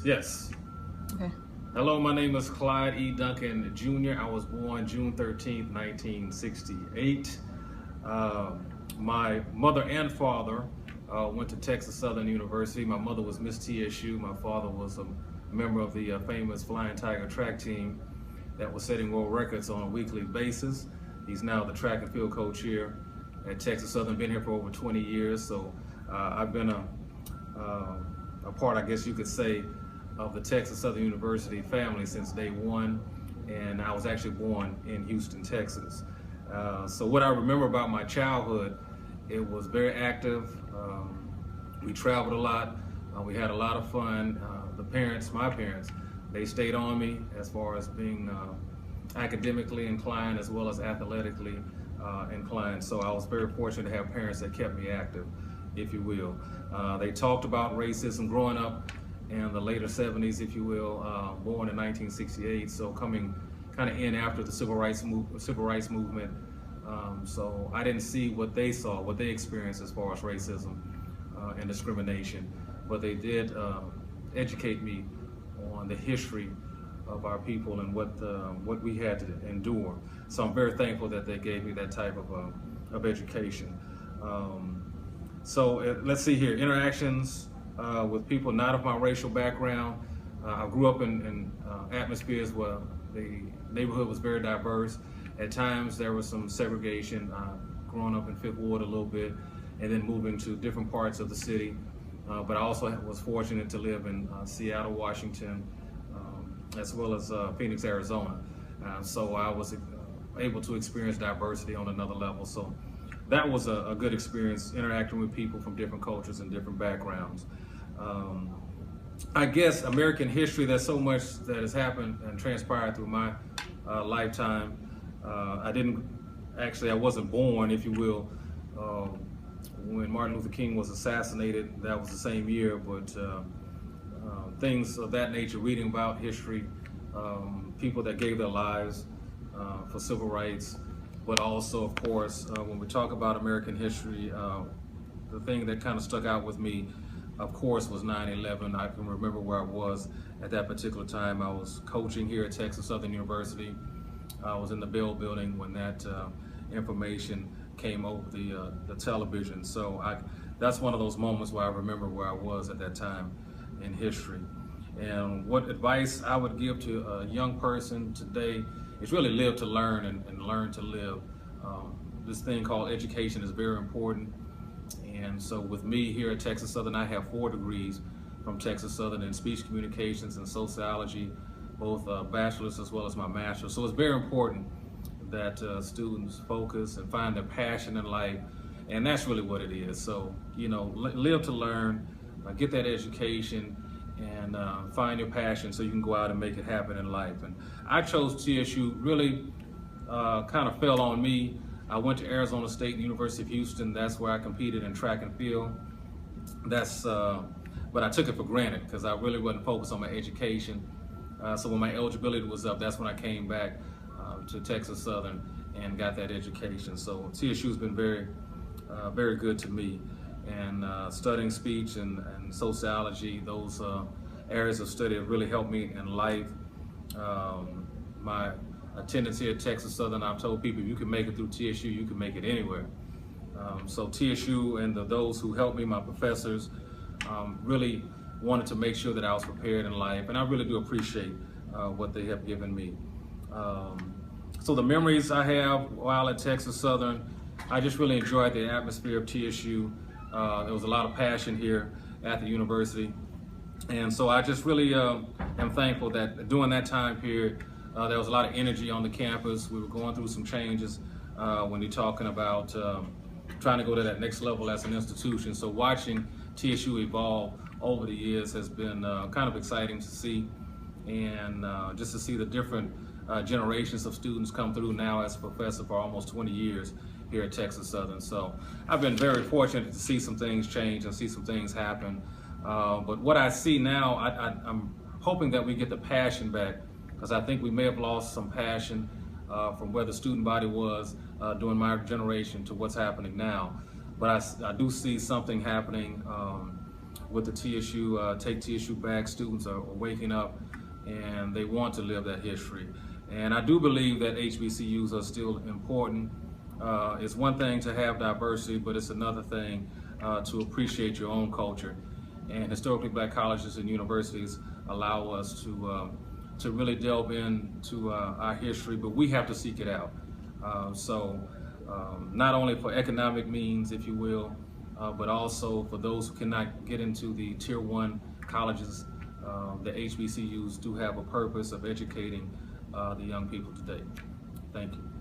Yes. Okay. Hello, my name is Clyde E. Duncan Jr. I was born June 13th, 1968. My mother and father went to Texas Southern University. My mother was Miss TSU. My father was a member of the famous Flying Tiger track team that was setting world records on a weekly basis. He's now the track and field coach here at Texas Southern. Been here for over 20 years, so I've been a part, I guess you could say, of the Texas Southern University family since day one, and I was actually born in Houston, Texas. So what I remember about my childhood, it was very active. We traveled a lot. We had a lot of fun. My parents, they stayed on me as far as being academically inclined as well as athletically inclined. So I was very fortunate to have parents that kept me active, if you will. They talked about racism growing up in the later 70s, if you will, born in 1968, so coming kind of in after the civil rights movement. So I didn't see what they saw, what they experienced as far as racism and discrimination, but they did educate me on the history of our people and what we had to endure. So I'm very thankful that they gave me that type of education. So let's see here, interactions with people not of my racial background. I grew up in atmospheres where the neighborhood was very diverse. At times there was some segregation, growing up in Fifth Ward a little bit, and then moving to different parts of the city. But I also was fortunate to live in Seattle, Washington, as well as Phoenix, Arizona. So I was able to experience diversity on another level. So that was a good experience, interacting with people from different cultures and different backgrounds. I guess American history, there's so much that has happened and transpired through my lifetime. I wasn't born, if you will, when Martin Luther King was assassinated. That was the same year, but things of that nature, reading about history, people that gave their lives for civil rights, but also, of course, when we talk about American history, the thing that kind of stuck out with me, of course, was 9/11. I can remember where I was at that particular time. I was coaching here at Texas Southern University. I was in the Bell building when that information came over the television. So that's one of those moments where I remember where I was at that time in history. And what advice I would give to a young person today is really live to learn and learn to live. This thing called education is very important. And so with me here at Texas Southern, I have 4 degrees from Texas Southern in speech communications and sociology, both bachelor's as well as my master's. So it's very important that students focus and find their passion in life, and that's really what it is. So, live to learn, get that education, and find your passion so you can go out and make it happen in life. And I chose TSU, really kind of fell on me. I went to Arizona State, University of Houston. That's where I competed in track and field. But I took it for granted because I really wasn't focused on my education. So when my eligibility was up, that's when I came back to Texas Southern and got that education. So TSU has been very, very good to me. And studying speech and sociology, those areas of study have really helped me in life. My attendance here at Texas Southern, I've told people, if you can make it through TSU, you can make it anywhere. So TSU and those who helped me, my professors, really wanted to make sure that I was prepared in life, and I really do appreciate what they have given me. So the memories I have while at Texas Southern, I just really enjoyed the atmosphere of TSU. There was a lot of passion here at the university, and so I just really am thankful that during that time period, there was a lot of energy on the campus. We were going through some changes when you're talking about trying to go to that next level as an institution. So watching TSU evolve over the years has been kind of exciting to see, and just to see the different generations of students come through now as a professor for almost 20 years here at Texas Southern. So I've been very fortunate to see some things change and see some things happen. But what I see now, I'm hoping that we get the passion back, because I think we may have lost some passion from where the student body was during my generation to what's happening now. But I do see something happening with the TSU Take TSU Back. Students are waking up and they want to live that history. And I do believe that HBCUs are still important. It's one thing to have diversity, but it's another thing to appreciate your own culture. And historically black colleges and universities allow us to really delve into our history, but we have to seek it out. Not only for economic means, if you will, but also for those who cannot get into the Tier 1 colleges, the HBCUs do have a purpose of educating the young people today. Thank you.